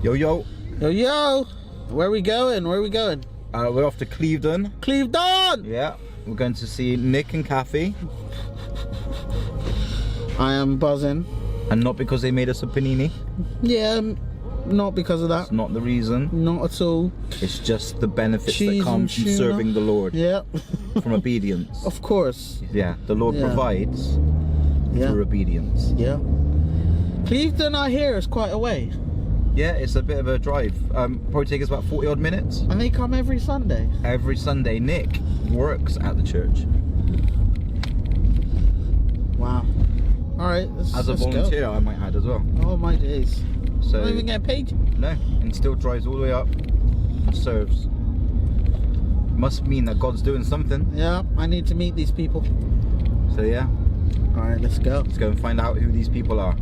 Yo, yo. Yo, yo. Where are we going? We're off to Clevedon. Clevedon! Yeah. We're going to see Nick and Kathi. I am buzzing. And not because they made us a panini. Yeah, not because of that. That's not the reason. Not at all. It's just the benefits Cheese that come and from tuna. serving the Lord. Yeah. From obedience. Of course. Yeah. The Lord provides through obedience. Yeah. Clevedon, I hear, is quite a way. Yeah, it's a bit of a drive. Probably take us about 40 odd minutes. And they come every Sunday. Every Sunday. Nick works at the church. Wow. All right. As a volunteer, go. I might add as well. Oh my days. So Not even getting paid? No, and still drives all the way up and serves. Must mean that God's doing something. Yeah, I need to meet these people. So yeah. All right, let's go. Let's go and find out who these people are.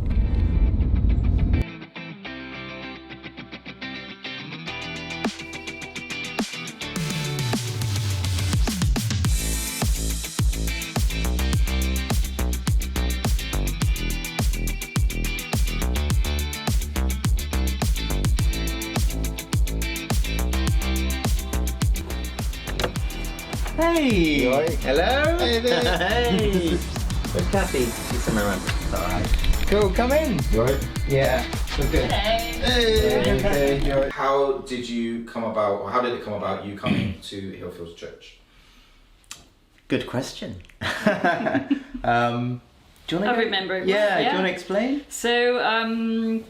Hey! You alright? Hello! Hey there. Hey! Where's Kathi? She's somewhere around. It's alright. Cool, come in! You alright? Yeah, we're good. Hey. How did you come about, or how did it come about you coming to Hillfields Church? Good question. Do you want to I remember it well, Yeah, do yeah. you want to explain? So,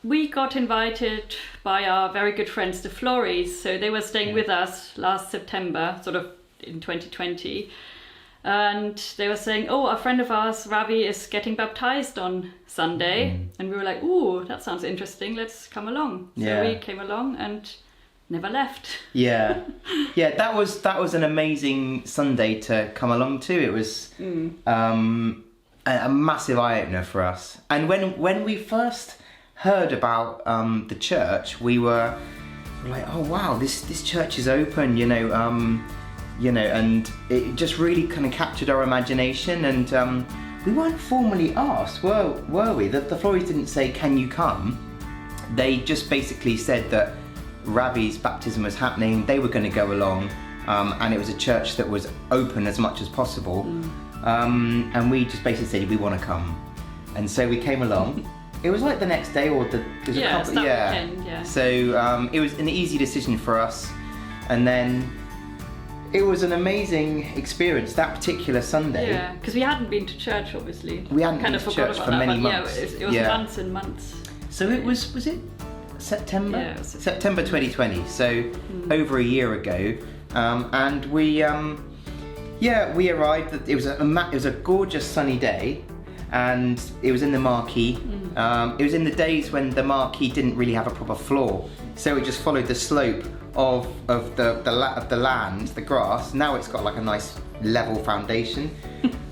we got invited by our very good friends, the Florence. So they were staying with us last September, sort of in 2020. And they were saying, oh, a friend of ours, Ravi, is getting baptized on Sunday. And we were like, ooh, that sounds interesting. Let's come along. So Yeah. we came along and never left. Yeah. Yeah, that was an amazing Sunday to come along to. It was a massive eye-opener for us. And when we first heard about the church, we were like, oh wow, this church is open, and it just really kind of captured our imagination. And we weren't formally asked, were we? The Florries didn't say, can you come? They just basically said that Ravi's baptism was happening, they were going to go along, and it was a church that was open as much as possible. And we just basically said, we want to come. And so we came along. It was like the next day or weekend, yeah. So it was an easy decision for us. And then it was an amazing experience that particular Sunday. Yeah, because we hadn't been to church, obviously. We hadn't kind been of to forgot church about for that, many but months. Yeah, it was months and months. So it was it September? Yeah, it was September 2020, so over a year ago. And we arrived. It was a gorgeous sunny day, and it was in the marquee. It was in the days when the marquee didn't really have a proper floor, so it just followed the slope of the land, the grass. Now it's got like a nice level foundation.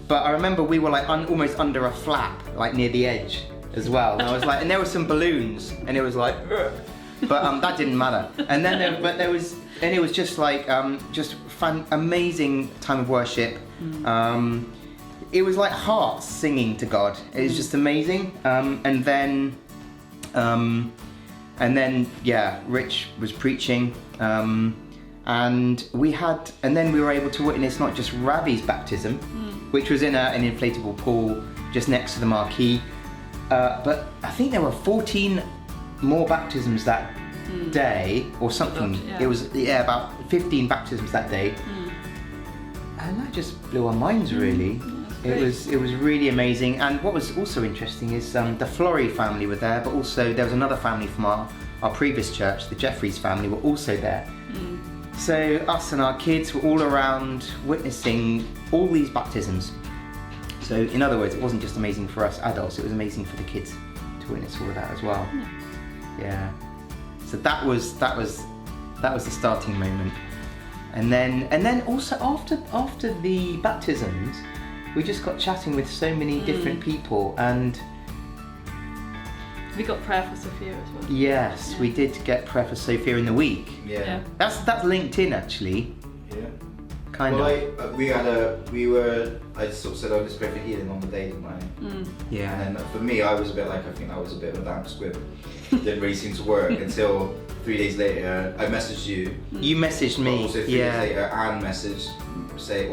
But I remember we were like almost under a flap, like near the edge as well. And I was like, and there were some balloons, and it was like, but that didn't matter. And then it was just like amazing time of worship. It was like hearts singing to God. It was just amazing. And then Rich was preaching, and then we were able to witness not just Ravi's baptism, which was in an inflatable pool just next to the marquee, but I think there were 14 more baptisms that day or something. Yeah. It was about 15 baptisms that day, and that just blew our minds really. It was really amazing. And what was also interesting is the Flory family were there, but also there was another family from our previous church, the Jeffries family, were also there. So us and our kids were all around witnessing all these baptisms. So in other words, it wasn't just amazing for us adults, it was amazing for the kids to witness all of that as well. Yeah. So that was the starting moment. And then also after the baptisms, we just got chatting with so many different people, and We got prayer for Sophia as well. yes, we did get prayer for Sophia in the week. Yeah. That's linked in actually. Yeah. kind of. I sort of said, oh, let's pray for healing on the day, didn't I? Yeah. And then for me, I was a bit like, I think I was a bit of a damp squib. Didn't really seem to work until 3 days later, I messaged you. You messaged me. Also 3 days later, Anne messaged, said,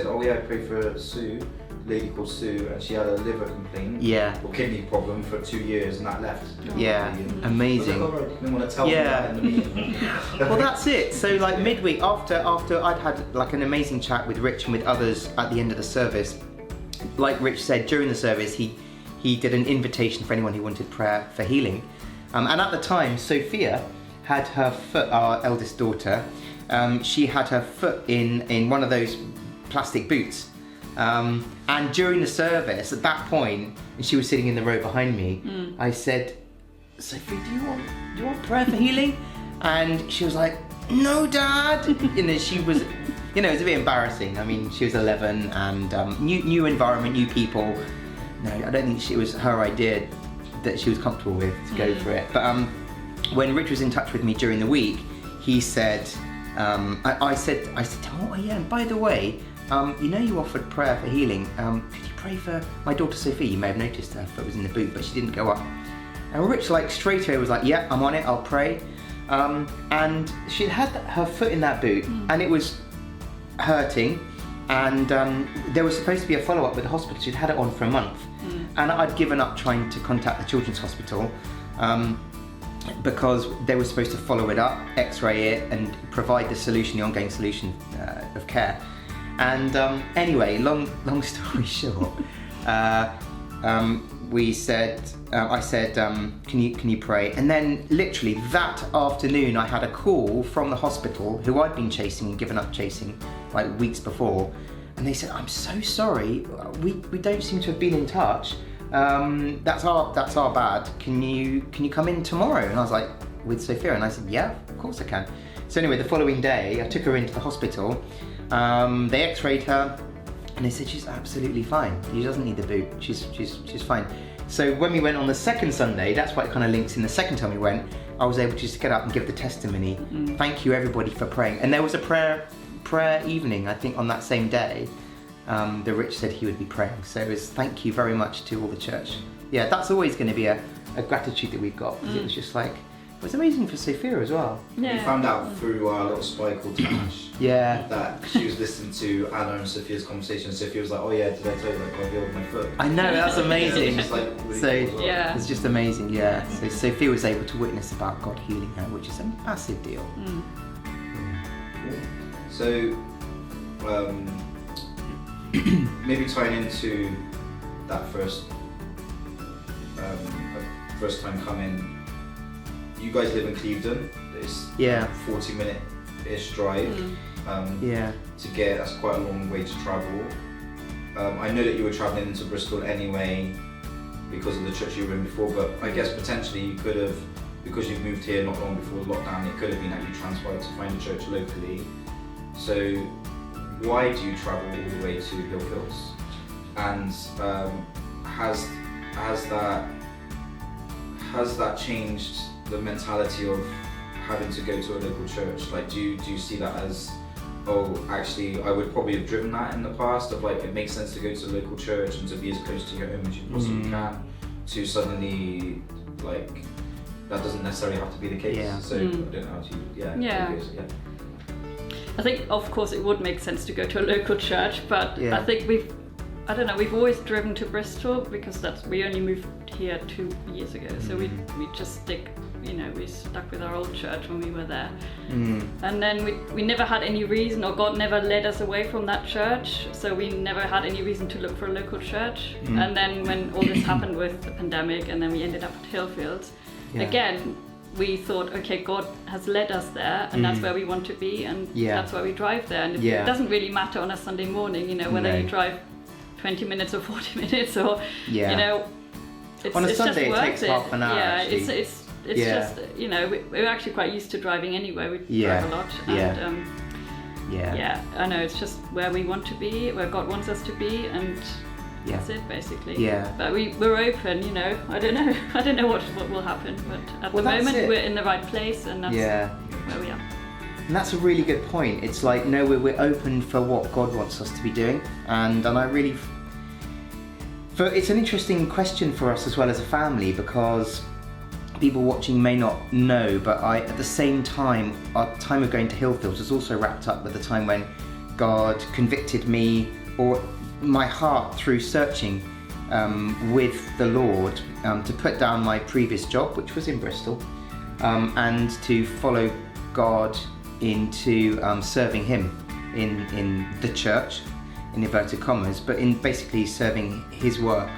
oh yeah, I prayed for Sue, a lady called Sue, and she had a liver complaint. Yeah. Or kidney problem for 2 years, and that left. Yeah. Amazing. I was like, all right, you didn't want to tell me that in the meeting. Well, that's it. So like midweek, after I'd had like an amazing chat with Rich and with others at the end of the service, like Rich said, during the service, he did an invitation for anyone who wanted prayer for healing. And at the time, Sophia had her foot, our eldest daughter, she had her foot in one of those plastic boots. And during the service, at that point, and she was sitting in the row behind me, I said, Sophie, do you want prayer for healing? And she was like, no, Dad. And then she was, it was a bit embarrassing. I mean, she was 11 and new environment, new people. No, I don't think it was her idea that she was comfortable with to go for it. But when Rich was in touch with me during the week, he said, I said to him, oh yeah, and by the way, you offered prayer for healing. Could you pray for my daughter Sophie? You may have noticed her foot was in the boot, but she didn't go up. And Rich, like, straight away was like, yeah, I'm on it, I'll pray. And she'd had her foot in that boot, and it was hurting. And there was supposed to be a follow-up with the hospital. She'd had it on for a month. And I'd given up trying to contact the children's hospital because they were supposed to follow it up, x-ray it, and provide the solution, the ongoing solution of care. And anyway, long story short, I said, can you pray? And then literally that afternoon, I had a call from the hospital who I'd been chasing and given up chasing like weeks before. And they said, I'm so sorry, we don't seem to have been in touch. That's our bad. Can you come in tomorrow? And I was like, with Sophia? And I said, yeah, of course I can. So anyway, the following day, I took her into the hospital. They x-rayed her, and they said she's absolutely fine. She doesn't need the boot. She's fine. So when we went on the second Sunday, that's why it kind of links in. The second time we went, I was able to just get up and give the testimony. Thank you everybody for praying. And there was a prayer evening, I think, on that same day. The Rich said he would be praying. So it was thank you very much to all the church. Yeah, that's always going to be a gratitude that we've got, because it was just like, it was amazing for Sophia as well. We found out through our little spy called Tash that she was listening to Anna and Sophia's conversation. Sophia was like, oh yeah, did I tell you like I healed my foot? I know, that's amazing. It's like really cool as well. It's just amazing, yeah. So Sophia was able to witness about God healing her, which is a massive deal. So, maybe tying into that first time coming, you guys live in Clevedon. It's 40-minute-ish drive to get. That's quite a long way to travel. I know that you were travelling into Bristol anyway because of the church you were in before, but I guess potentially you could have, because you moved here not long before lockdown, it could have been that you transferred to find a church locally. So why do you travel all the way to Hillfields? And has that changed the mentality of having to go to a local church? Like, do you see that as, oh, actually, I would probably have driven that in the past, of like, it makes sense to go to a local church and to be as close to your home as you possibly can, to suddenly, like, that doesn't necessarily have to be the case. So I don't know how to, I think, of course, it would make sense to go to a local church, but I think we've always driven to Bristol because we only moved here 2 years ago, so we just we stuck with our old church when we were there. And then we never had any reason, or God never led us away from that church, so we never had any reason to look for a local church. And then when all this happened with the pandemic, and then we ended up at Hillfields, again, we thought, okay, God has led us there, and that's where we want to be, and that's why we drive there. And it doesn't really matter on a Sunday morning, whether you drive 20 minutes or 40 minutes, or it's, on a it's Sunday just it takes half an hour. It's just we're actually quite used to driving anyway. We drive a lot, and I know it's just where we want to be, where God wants us to be, and that's it basically. But we're open. I don't know what will happen, but at the moment we're in the right place, and that's where we are. And that's a really good point. It's like, no, we're open for what God wants us to be doing. And I really... it's an interesting question for us as well as a family, because people watching may not know, but at the same time, our time of going to Hillfields was also wrapped up with the time when God convicted me, or my heart through searching with the Lord, to put down my previous job, which was in Bristol, and to follow God into serving Him in the church, in inverted commas, but in basically serving His work.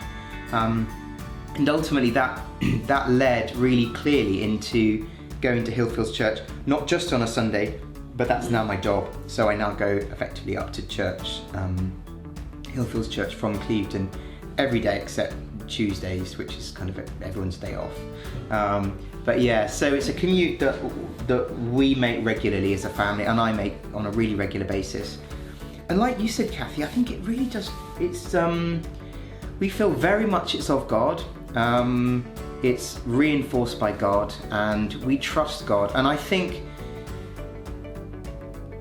And ultimately that led really clearly into going to Hillfields Church, not just on a Sunday, but that's now my job. So I now go effectively up to church, Hillfields Church from Clevedon, every day except Tuesdays, which is kind of everyone's day off. But yeah, so it's a commute that we make regularly as a family, and I make on a really regular basis. And like you said, Kathi, I think it really does, we feel very much it's of God. It's reinforced by God, and we trust God. And I think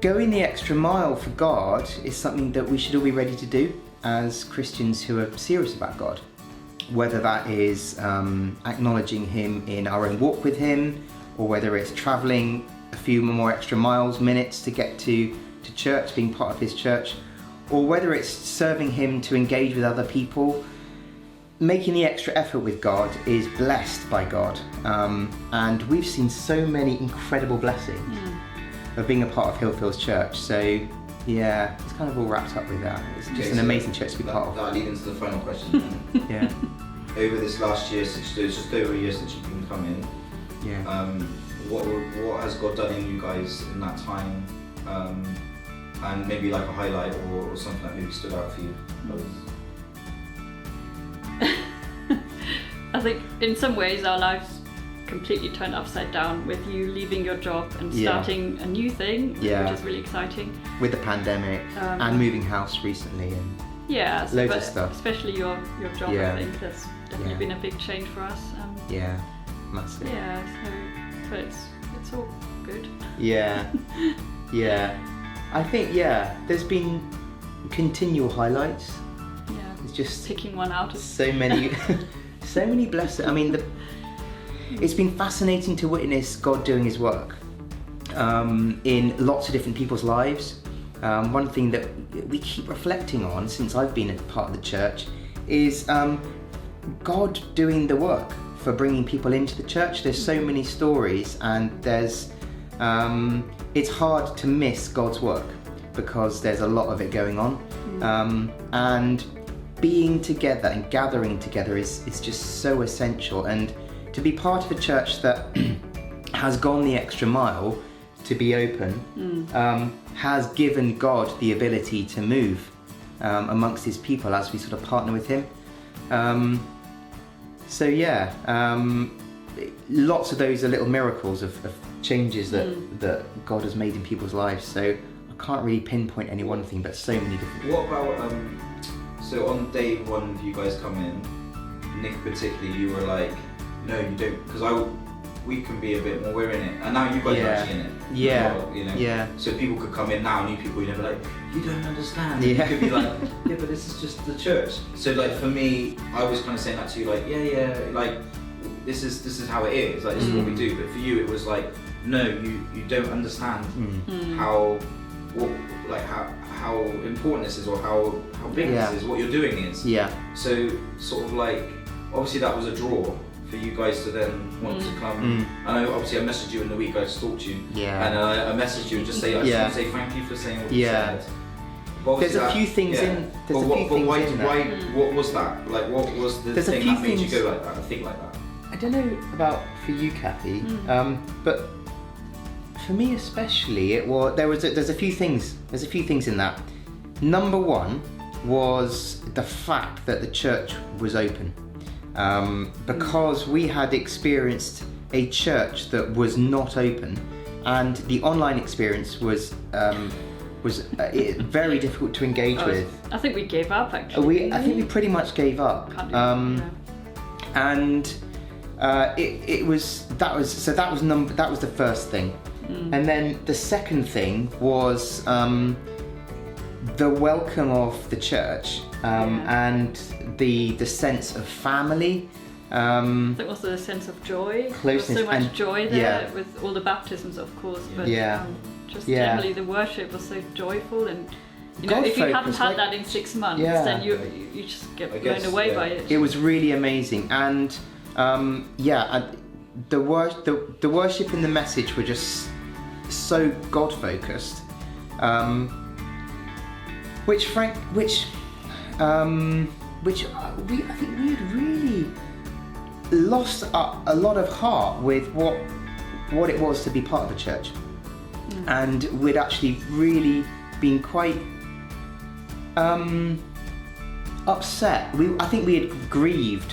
going the extra mile for God is something that we should all be ready to do as Christians who are serious about God. Whether that is acknowledging Him in our own walk with Him, or whether it's travelling a few more extra miles, minutes to get to church, being part of His church, or whether it's serving Him to engage with other people. Making the extra effort with God is blessed by God, and we've seen so many incredible blessings of being a part of Hillfields Church. So yeah, it's kind of all wrapped up with that. It's just an amazing church to be part of. That leads into the final question. Yeah. Over this last year, it's just over a year since you've been coming. Yeah. What has God done in you guys in that time? And maybe like a highlight or something that maybe stood out for you. I think in some ways our lives completely turned upside down with you leaving your job and starting a new thing, which is really exciting. With the pandemic and moving house recently, and loads of stuff. Especially your job, I think that's definitely been a big change for us. Yeah, massive. Yeah, but it's all good. Yeah, yeah. I think there's been continual highlights. Yeah, it's just picking one out. So many, so many blessings. I mean, it's been fascinating to witness God doing His work in lots of different people's lives. One thing that we keep reflecting on since I've been a part of the church is God doing the work for bringing people into the church. There's so many stories, and there's it's hard to miss God's work because there's a lot of it going on. And being together and gathering together is just so essential. And to be part of a church that has gone the extra mile to be open has given God the ability to move amongst His people as we sort of partner with Him. Lots of those are little miracles of changes that God has made in people's lives. So I can't really pinpoint any one thing, but so many different. What about so on day one of you guys come in, Nick particularly, you were like, no, you don't, because we can be a bit more, we're in it, and now you guys are actually in it. Well, you know? So people could come in now, new people, you know, like, you don't understand. You could be like, yeah, but this is just the church. So like for me, I was kind of saying that to you, like, like this is how it is, like this is what we do. But for you, it was like, no, you don't understand how important this is, or how big this is, what you're doing is. So sort of like, obviously that was a draw for you guys to then want to come. I know obviously I messaged you in the week, I stalked you, and I messaged you and just say, I just want to say thank you for saying what you said. There's a few things in. What was that? Like, what was the thing that made you go like that and think like that? I don't know about for you, Kathi, but for me especially, there's a few things. There's a few things in that. Number one was the fact that the church was open, because we had experienced a church that was not open, and the online experience was very difficult to engage with. I think we gave up actually. I think we pretty much gave up. And that was the first thing. And then the second thing was the welcome of the church and the sense of family. There was a sense of joy. Closeness. There was so much joy there Yeah. with all the baptisms, of course, but just Yeah. generally the worship was so joyful, and you know, if you hadn't God-focused, had like- that in 6 months, Yeah. then you just get I blown guess, away yeah. by it. It was really amazing, and the worship and the message were just so God focused, which I think we had really lost a lot of heart with what it was to be part of a church, and we'd actually really been quite upset. I think we had grieved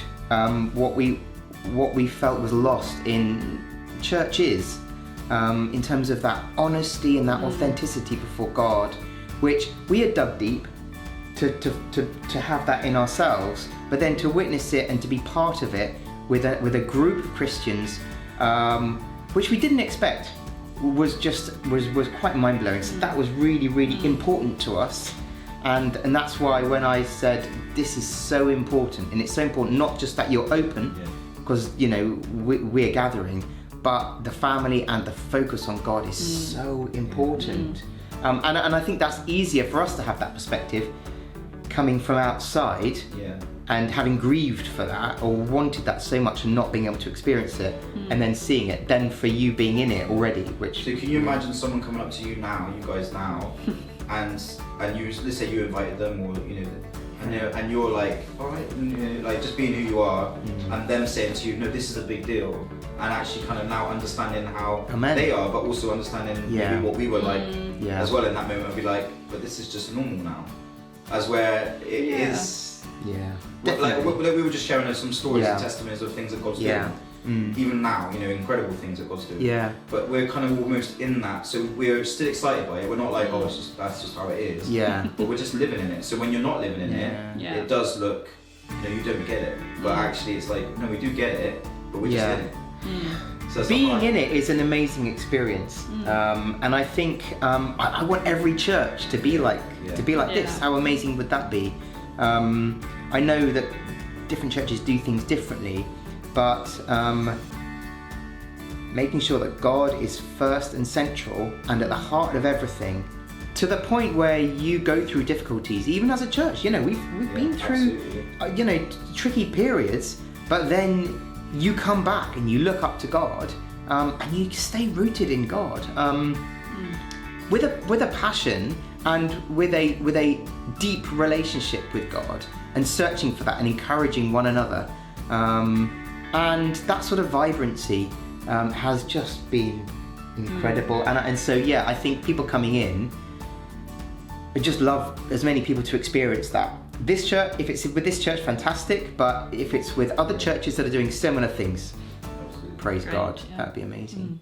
what we felt was lost in churches, in terms of that honesty and that authenticity before God, which we had dug deep to have that in ourselves, but then to witness it and to be part of it with a group of Christians, which we didn't expect, was quite mind-blowing. So that was really, really important to us. And that's why when I said this is so important, and it's so important not just that you're open, because you know we're gathering, but the family and the focus on God is so important. And I think that's easier for us to have that perspective coming from outside, and having grieved for that or wanted that so much and not being able to experience it, and then seeing it, than for you being in it already. Which, so can you imagine someone coming up to you now, you guys now, and you, let's say you invited them, or you know, and you're like, all right, you know, like just being who you are, and them saying to you, no, this is a big deal, and actually kind of now understanding how they are, but also understanding maybe what we were like as well in that moment, and be like, but this is just normal now, as where it is. Like we were just sharing some stories and testimonies of things that God's doing. Even now, you know, incredible things that God's doing. But we're kind of almost in that, so we're still excited by it. We're not like, oh, that's just how it is. But we're just living in it. So when you're not living in it, it does look, you know, you don't get it. But actually, it's like, no, we do get it, but we're just in it. So that's being in it is an amazing experience, and I think I want every church to be like this. How amazing would that be? I know that different churches do things differently, but making sure that God is first and central and at the heart of everything, to the point where you go through difficulties, even as a church. You know, we've been through you know, tricky periods, but then you come back and you look up to God, and you stay rooted in God, with a passion and with a deep relationship with God, and searching for that and encouraging one another, and that sort of vibrancy has just been incredible. And so I think people coming in, I just love as many people to experience that. This church, if it's with this church, fantastic, but if it's with other churches that are doing similar things, praise God, that'd be amazing.